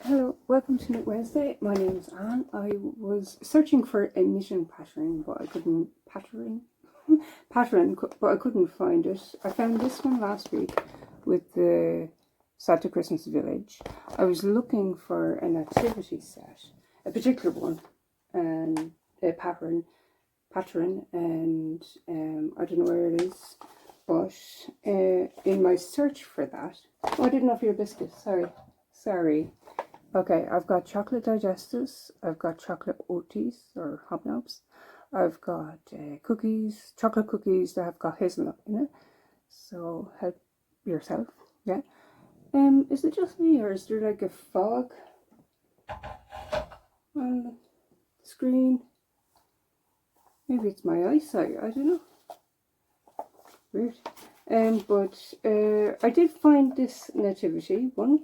Hello, welcome to Knit Wednesday. My name is Anne. I was searching for a knitting pattern, but I couldn't but I couldn't find it. I found this one last week with the Santa Christmas Village. I was looking for a nativity set, a particular one, and a pattern, and I don't know where it is. But in my search for that, oh, I didn't offer your biscuits. Sorry. Okay, I've got chocolate digestives, I've got chocolate oaties or hobnobs, I've got cookies, chocolate cookies that have got hazelnut in it, so help yourself, yeah. Is it just me or is there like a fog on the screen? Maybe it's my eyesight, I don't know. Weird. But I did find this nativity one.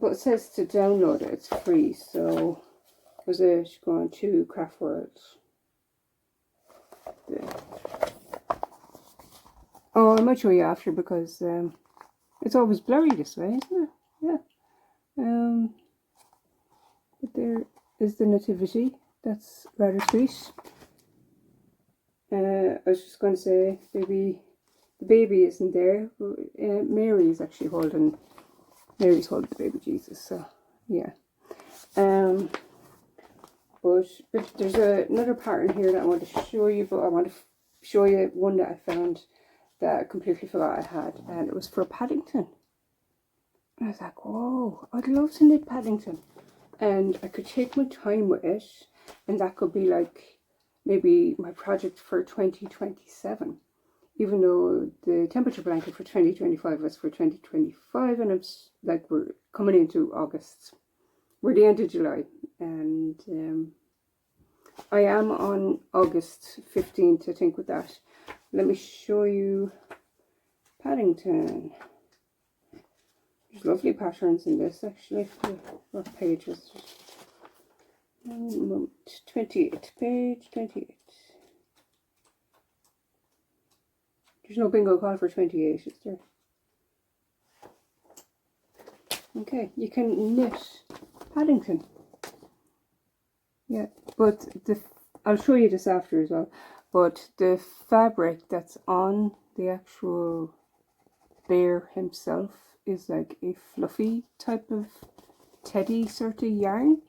But it says to download it, it's free, so was it going to Craft World? Yeah. Oh, I might show you after because it's always blurry this way, isn't it? Yeah. But there is the nativity. That's rather sweet. I was just going to say, the baby isn't there. Mary's actually holding. Mary's holding the baby Jesus, so yeah. But there's another pattern here that I want to show you, but I want to show you one that I found that I completely forgot I had, and it was for Paddington. And I was like, whoa, I'd love to knit Paddington, and I could take my time with it, and that could be like maybe my project for 2027. Even though the temperature blanket for 2025 was for 2025, and it's like we're coming into August. We're the end of July, and I am on August 15th, I think, with that. Let me show you Paddington. There's lovely patterns in this, actually. What page is it? 28, page 28. There's no bingo call for 28, is there? Okay, you can knit Paddington. Yeah, but I'll show you this after as well. But the fabric that's on the actual bear himself is like a fluffy type of teddy sort of yarn.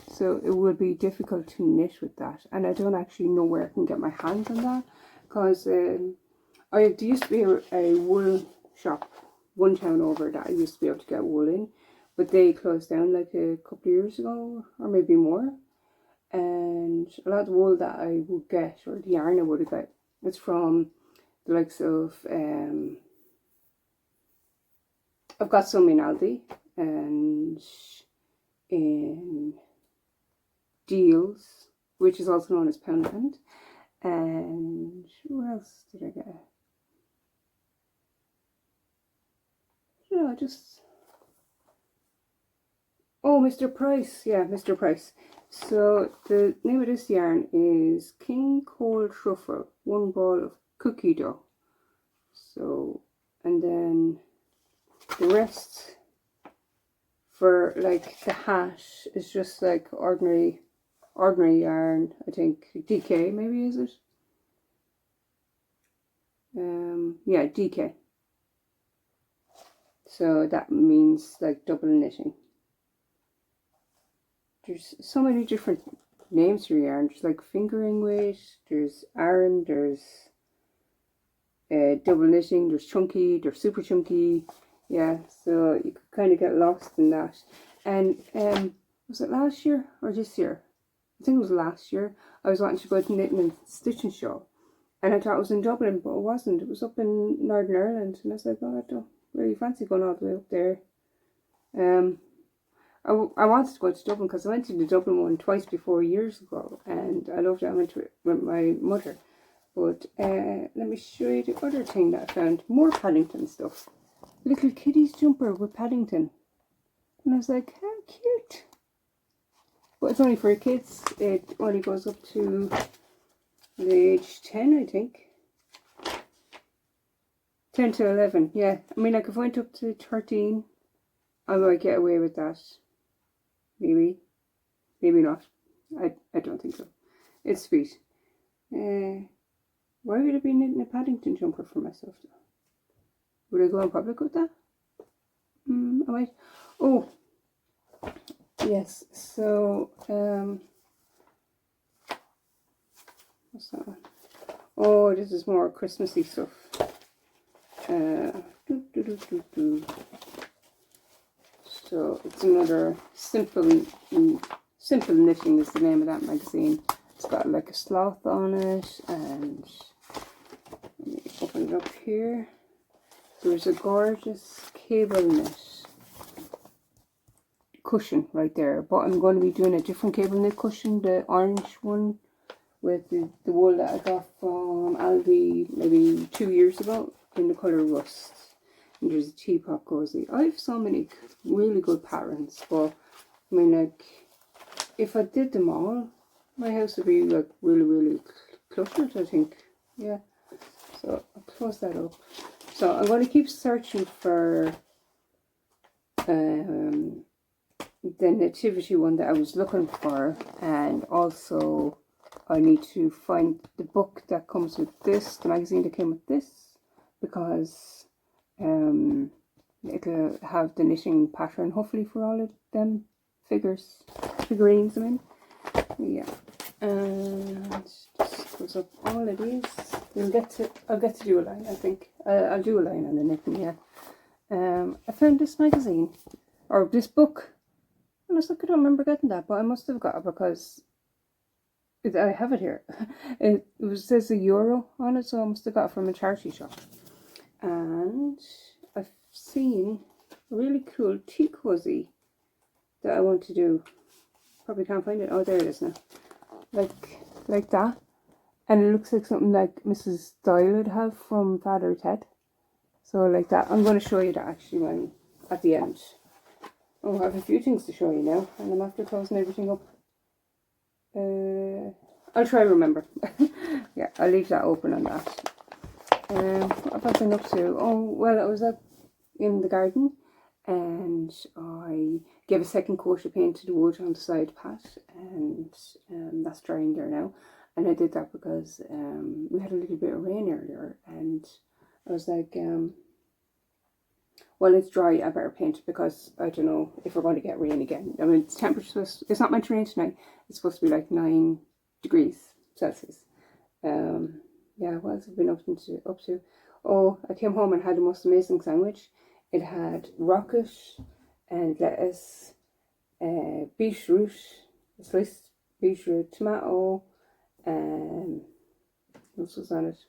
So it would be difficult to knit with that. And I don't actually know where I can get my hands on that. Because there used to be a wool shop one town over that I used to be able to get wool in, but they closed down like a couple of years ago, or maybe more. And a lot of the wool that I would get, or the yarn I would have got, it's from the likes of I've got some in Aldi and in Deals, which is also known as Poundland. And where else did I get? Oh, Mr. Price. Yeah, Mr. Price. So the name of this yarn is King Cole Truffle, one ball of cookie dough. So, and then the rest for like the hat is just like ordinary yarn. I think DK maybe, is it? Yeah, DK. So that means like double knitting. There's so many different names for yarn. There's like fingering weight, there's Aran, there's double knitting, there's chunky, there's super chunky. Yeah, so you could kind of get lost in that. And was it last year or this year? I think it was last year. I was wanting to go to Knitting and Stitching Show, and I thought it was in Dublin, but it wasn't. It was up in Northern Ireland, and I was like, oh, I don't really fancy going all the way up there. I wanted to go to Dublin because I went to the Dublin one twice before years ago, and I loved it. I went to it with my mother. But let me show you the other thing that I found. More Paddington stuff. Little kitty's jumper with Paddington. And I was like, how cute. But it's only for kids. It only goes up to age 10, I think. 10 to 11, yeah. I mean, like if I went up to 13, I might get away with that. Maybe not. I don't think so. It's sweet. Why would I be knitting a Paddington jumper for myself though? Would I go in public with that? I might. Oh, yes. So, what's that one? Oh, this is more Christmassy stuff. So it's another simple knitting is the name of that magazine. It's got like a sloth on it, and let me open it up here. There's a gorgeous cable knit cushion right there, but I'm going to be doing a different cable knit cushion, the orange one with the wool that I got from Aldi maybe 2 years ago in the colour rust. And there's a teapot cozy. I have so many really good patterns, but I mean, like, if I did them all, my house would be like really cluttered, I think. Yeah. So I'll close that up. So I'm going to keep searching for the nativity one that I was looking for, and also I need to find the book that comes with this, the magazine that came with this, because it'll have the knitting pattern hopefully for all of them figurines, I mean. Yeah. And just goes up all of these. I'll get to do a line, I think. I'll do a line on the knitting, yeah. I found this magazine, or this book. Honestly, I don't remember getting that, but I must have got it because I have it here. It says €1 on it, so I must have got it from a charity shop. And I've seen a really cool tea cozy that I want to do. Probably can't find it. Oh, there it is now. Like that. And it looks like something like Mrs. Doyle would have from Father Ted. So like that. I'm going to show you that actually at the end. Oh, I have a few things to show you now, and I'm after closing everything up. I'll try to remember. Yeah, I'll leave that open on that. What have I been up to? Oh, well, I was up in the garden, and I gave a second coat of paint to the wood on the side pat, and that's drying there now. And I did that because we had a little bit of rain earlier, and I was like, well, it's dry, I better paint it because I don't know if we're going to get rain again. I mean, it's not meant to rain tonight. It's supposed to be like 9 degrees Celsius. Yeah, what else have I been up to? Oh, I came home and had the most amazing sandwich. It had rocket and lettuce, beetroot, sliced beetroot, tomato, and what else was on it?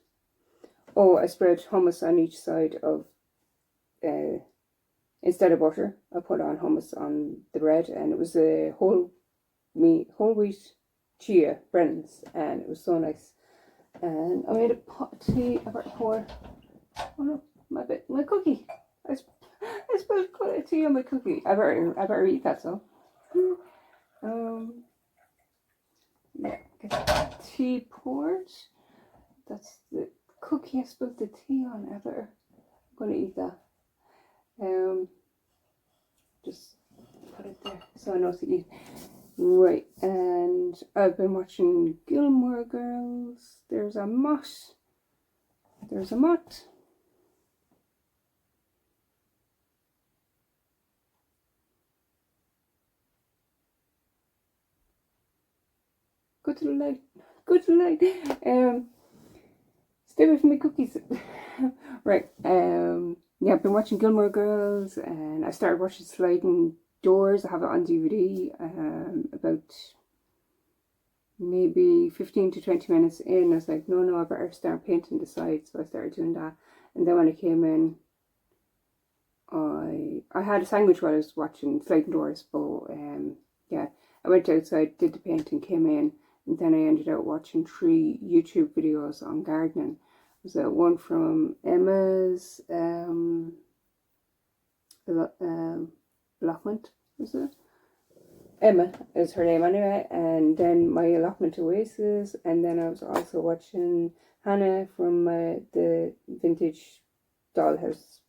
Oh, I spread hummus on each side of, instead of butter, I put on hummus on the bread, and it was a whole wheat chia Brennan's, and it was so nice. And I made a pot of tea. I better pour. Oh no, my cookie. I spilled tea on my cookie. I better eat that. So, yeah, get the tea poured. That's the cookie I spilled the tea on. I'm gonna eat that. Just put it there so I know to eat. Right, and I've been watching Gilmore Girls. There's a moth. Go to the light. Stay away from my cookies. Right, yeah, I've been watching Gilmore Girls, and I started watching Sliding Doors. I have it on DVD. About maybe 15 to 20 minutes in, I was like, no, I better start painting the sides. So I started doing that, and then when I came in, I had a sandwich while I was watching Sliding Doors, but yeah, I went outside, did the painting, came in, and then I ended up watching 3 YouTube videos on gardening. Was that one from Emma's allotment, was it? Emma is her name anyway, and then my allotment oasis, and then I was also watching Hannah from the vintage dollhouse.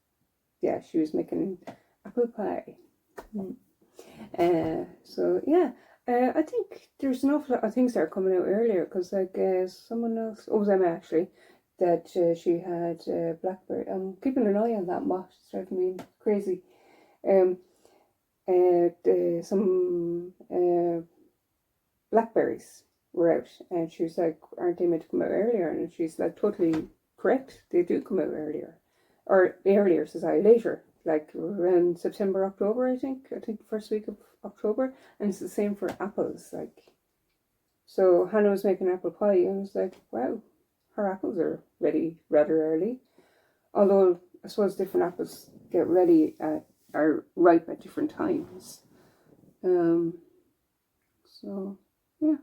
Yeah, she was making apple pie. So yeah, I think there's an awful lot of things that are coming out earlier because like someone else, oh, it was Emma actually, that she had blackberry. I'm keeping an eye on that moth. It's driving me crazy. Some blackberries were out, and she was like, "Aren't they meant to come out earlier?" And she's like, "Totally correct. They do come out earlier, or earlier, says I, later." Like around September, October, I think. I think first week of October, and it's the same for apples. Like, so Hannah was making apple pie, and I was like, wow, her apples are ready rather early. Although I suppose different apples get ready at are ripe at different times. So yeah,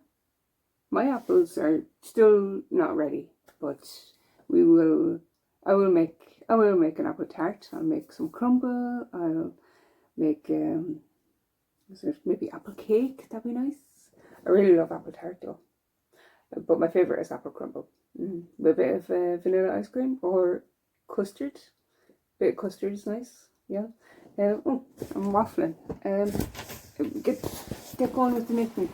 my apples are still not ready, but we will. I will make an apple tart. I'll make some crumble. I'll make maybe apple cake. That'd be nice. I really love apple tart though, but my favorite is apple crumble with a bit of vanilla ice cream or custard. A bit of custard is nice. Yeah. Oh, I'm waffling. Get going with the knitting.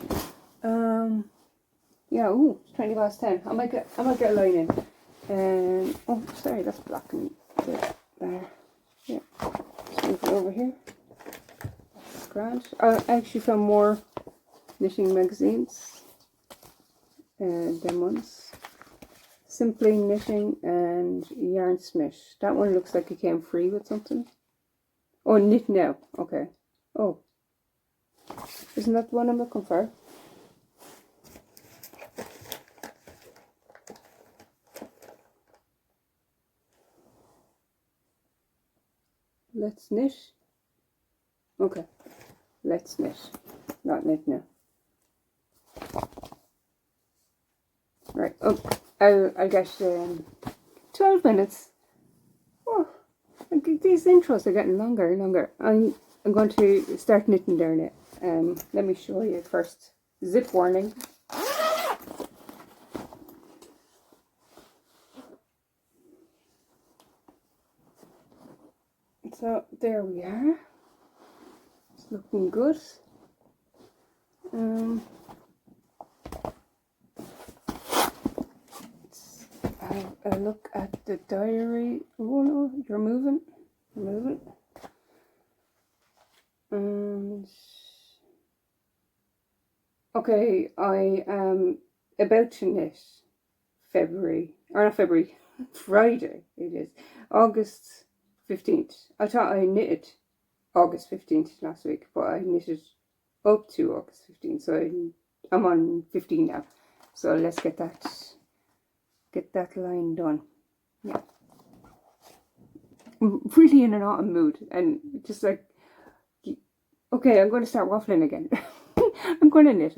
Yeah. Ooh, it's 10:20. I might get a line in. Oh, sorry, that's blocking there. Yeah. Let's move it over here. That's grand. I actually found more knitting magazines than ones. Simply Knitting and Yarnsmith. That one looks like it came free with something. Oh, Knit Now. Okay. Oh. Isn't that the one I'm looking for? Let's Knit. Okay. Let's Knit. Not Knit Now. Right. Oh, I'll get 12 minutes. Oh, these intros are getting longer and longer. I'm going to start knitting there now. Let me show you first. Zip warning. So there we are. It's looking good. Have a look at the diary. Oh no, you're moving. You're moving. And okay, I am about to knit Friday it is, August 15th. I thought I knitted August 15th last week, but I knitted up to August 15th, so I'm on 15 now. So let's get that line done. Yeah. I'm really in an autumn mood, and just like, okay, I'm going to start waffling again. I'm going to knit.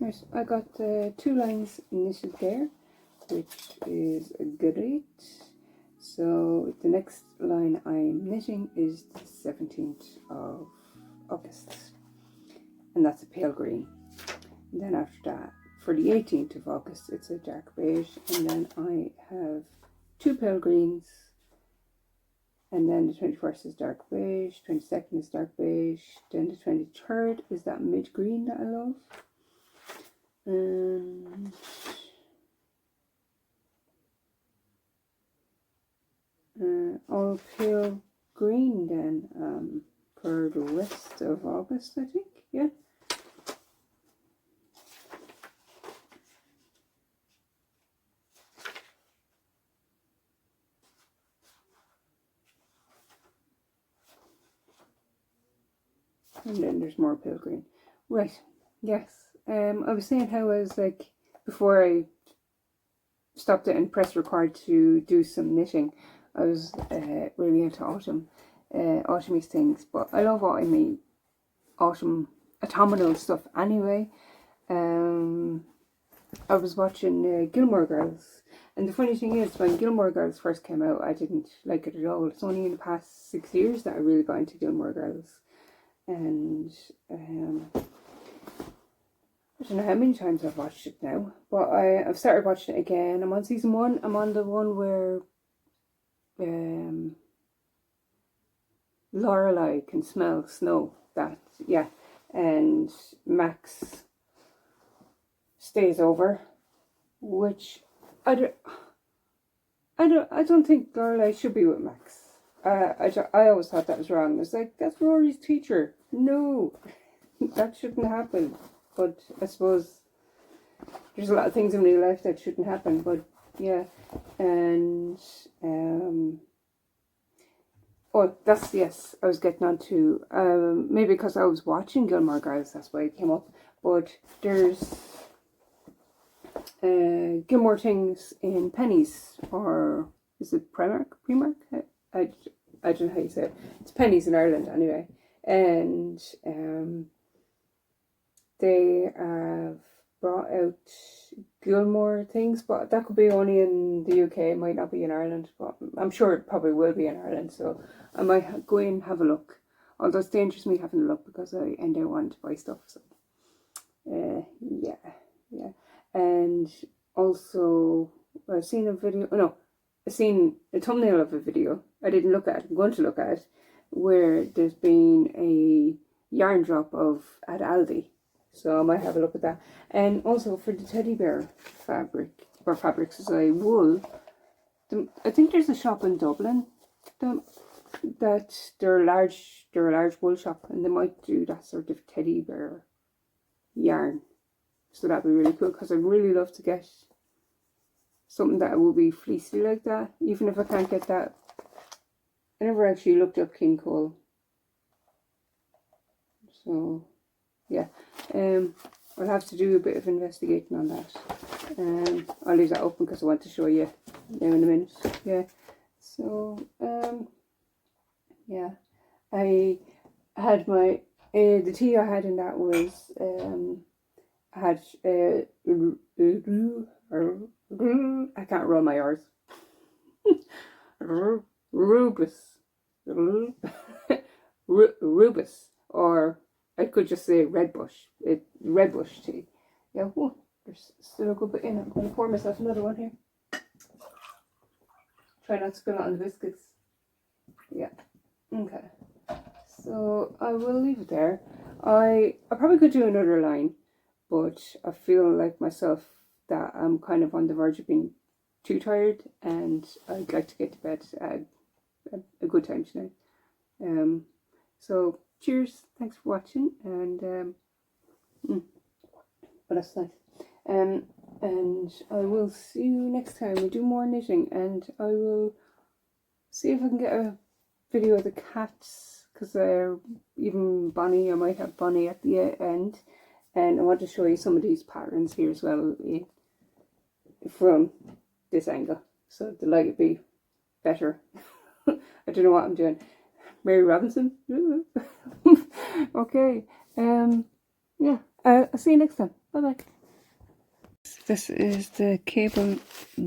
Right, I got 2 lines knitted there, which is great. So the next line I'm knitting is the 17th of August, and that's a pale green. And then after that, for the 18th of August, it's a dark beige, and then I have 2 pale greens, and then the 21st is dark beige, 22nd is dark beige, then the 23rd is that mid green that I love. And all pale green then for the rest of August, I think. Yeah. And then there's more pale green. Right. Yes. I was saying how I was like, before I stopped it and pressed record to do some knitting, I was really into autumny things. But I love autumnal stuff anyway. I was watching Gilmore Girls, and the funny thing is, when Gilmore Girls first came out, I didn't like it at all. It's only in the past 6 years that I really got into Gilmore Girls, and I don't know how many times I've watched it now, but I've started watching it again. I'm on season 1. I'm on the one where Lorelai can smell snow. That, yeah, and Max stays over, which I don't think Lorelai should be with Max. I always thought that was wrong. It's like, that's Rory's teacher. No, that shouldn't happen. But I suppose there's a lot of things in real life that shouldn't happen. But yeah, and oh, that's, yes, I was getting on to maybe because I was watching Gilmore Girls, that's why it came up. But there's Gilmore things in pennies, or is it Primark? I don't know how you say it. It's pennies in Ireland anyway, and they have brought out Gilmore things, but that could be only in the UK. It might not be in Ireland, but I'm sure it probably will be in Ireland. So I might go in and have a look. Although it's dangerous me having a look because I end up wanting to buy stuff. So yeah. And also, I've seen a video. Oh no, I've seen a thumbnail of a video. I didn't look at it. I'm going to look at it, where there's been a yarn drop at Aldi. So I might have a look at that. And also for the teddy bear fabric, or fabrics as I wool, I think there's a shop in Dublin that they're a large wool shop, and they might do that sort of teddy bear yarn. So that'd be really cool, because I'd really love to get something that will be fleecy like that, even if I can't get that. I never actually looked up King Cole. So yeah, I'll have to do a bit of investigating on that. I'll leave that open because I want to show you now in a minute. Yeah, so yeah, I had my the tea I had in that was I had I can't roll my R's. Rubus, or I could just say red bush tea. Yeah, oh, there's still a good bit in it. I'm going to pour myself another one here. Try not to spill it on the biscuits. Yeah, okay. So I will leave it there. I probably could do another line, but I feel like myself that I'm kind of on the verge of being too tired, and I'd like to get to bed at a good time tonight. So cheers, thanks for watching, and but that's nice. And I will see you next time. We'll do more knitting, and I will see if I can get a video of the cats, because they're even Bonnie. I might have Bonnie at the end, and I want to show you some of these patterns here as well from this angle, so the light would be better. I don't know what I'm doing. Mary Robinson. Okay. Yeah. I'll see you next time. Bye bye. this is the cable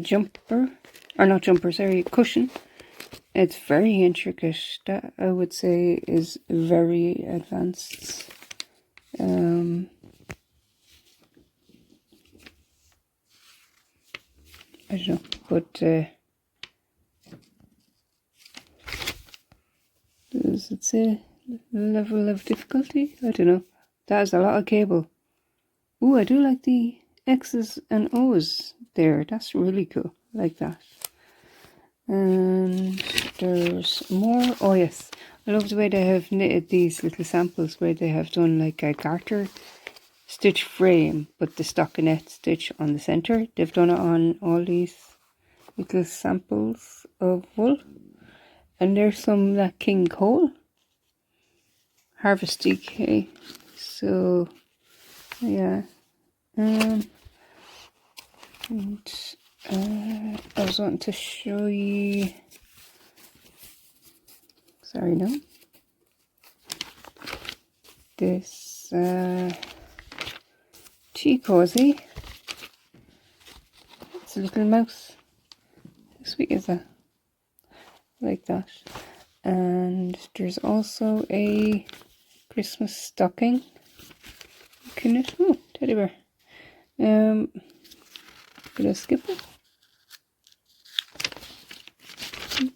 jumper, or not jumper, sorry, cushion. It's very intricate. That I would say is very advanced. I don't know, but does it say level of difficulty? I don't know. That is a lot of cable. Ooh, I do like the X's and O's there. That's really cool. I like that. And there's more. Oh yes, I love the way they have knitted these little samples where they have done like a garter stitch frame, but the stockinette stitch on the center. They've done it on all these little samples of wool. And there's some that King Cole Harvest DK. So yeah. And I was wanting to show you, sorry, no, this tea cozy. It's a little mouse. How sweet is that? Like that. And there's also a Christmas stocking. Can it? Oh, teddy bear. Did I skip it?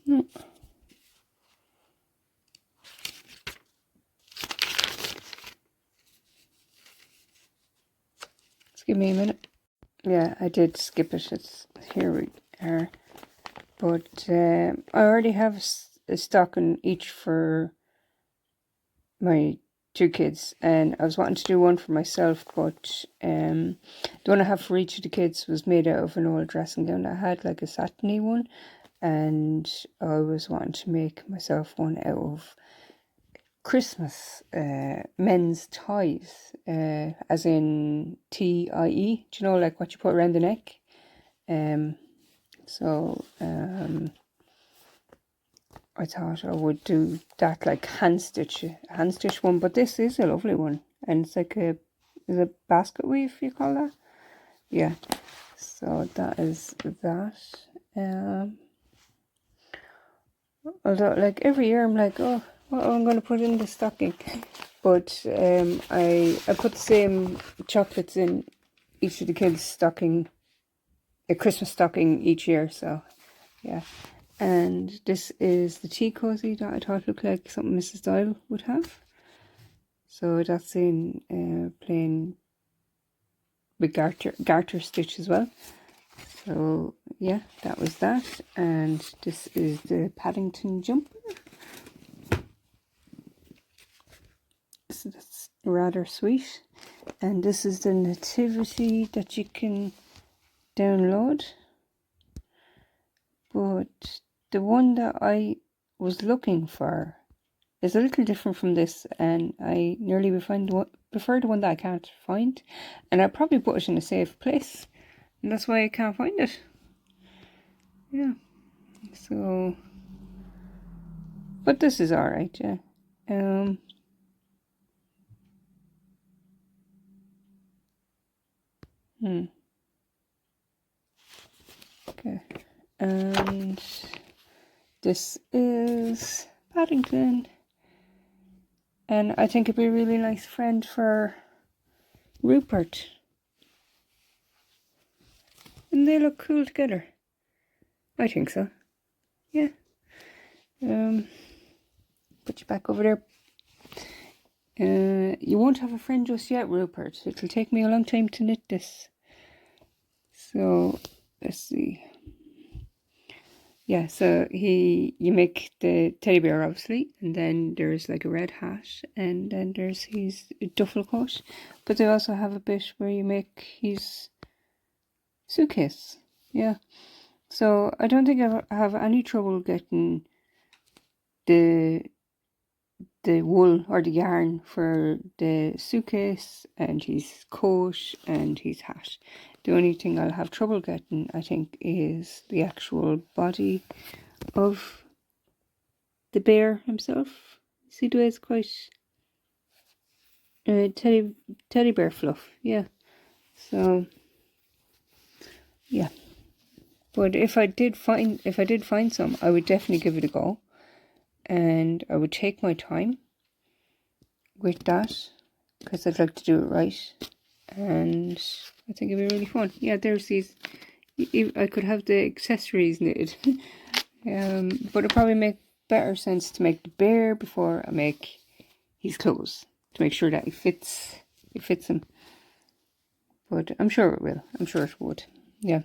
No. Just give me a minute. Yeah, I did skip it. It's here we are. But I already have a stocking each for my 2 kids, and I was wanting to do one for myself, but the one I have for each of the kids was made out of an old dressing gown I had, like a satiny one, and I was wanting to make myself one out of Christmas men's ties, as in TIE, do you know, like what you put around the neck? So I thought I would do that, like hand stitch one, but this is a lovely one, and it's like is a basket weave, you call that? Yeah. So that is that. Although, like, every year I'm like, oh, what am I going to put in the stocking? But I put the same chocolates in each of the kids' stocking, a Christmas stocking each year. So yeah. And this is the tea cozy that I thought looked like something Mrs. Dial would have. So that's in plain with garter stitch as well. So yeah, that was that. And this is the Paddington jumper. So that's rather sweet. And this is the nativity that you can download. But the one that I was looking for is a little different from this, and I nearly prefer the one that I can't find, and I probably put it in a safe place, and that's why I can't find it. Yeah. So, but this is alright, yeah. Okay. And this is Paddington. And I think it'd be a really nice friend for Rupert. And they look cool together. I think so. Yeah. Put you back over there. You won't have a friend just yet, Rupert. It'll take me a long time to knit this. So, let's see. Yeah, so you make the teddy bear, obviously, and then there's like a red hat, and then there's his duffel coat. But they also have a bit where you make his suitcase. Yeah. So I don't think I have any trouble getting the wool or the yarn for the suitcase and his coat and his hat. The only thing I'll have trouble getting, I think, is the actual body of the bear himself. See the way it's quite teddy bear fluff, yeah. So yeah. But if I did find some, I would definitely give it a go, and I would take my time with that because I'd like to do it right, and I think it'd be really fun. Yeah, there's these. I could have the accessories knitted, but it probably make better sense to make the bear before I make his clothes to make sure that it fits him. But I'm sure it will. I'm sure it would. Yeah.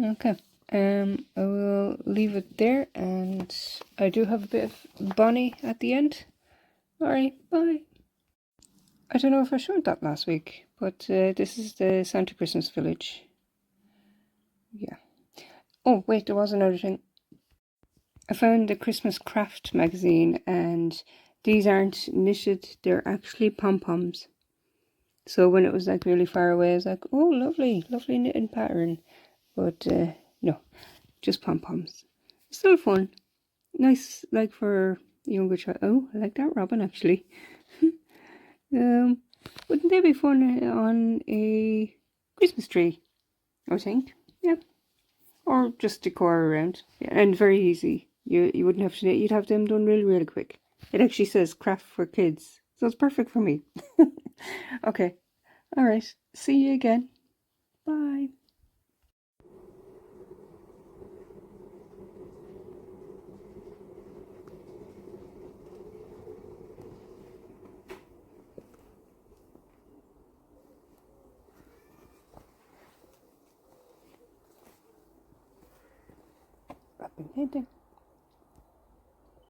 Okay. I will leave it there, and I do have a bit of Bonnie at the end. Alright, bye. I don't know if I showed that last week, but this is the Santa Christmas Village. Yeah. Oh, wait, there was another thing. I found the Christmas Craft magazine, and these aren't knitted, they're actually pom-poms. So when it was like really far away, I was like, oh, lovely, lovely knitting pattern. But no, just pom-poms. Still fun. Nice, like for younger child. Oh, I like that robin actually. Wouldn't they be fun on a Christmas tree? I think. Yeah. Or just decor around. Yeah, and very easy. You wouldn't have to knit. You'd have them done really, really quick. It actually says craft for kids, so it's perfect for me. Okay. All right. See you again. Bye. I've been knitting.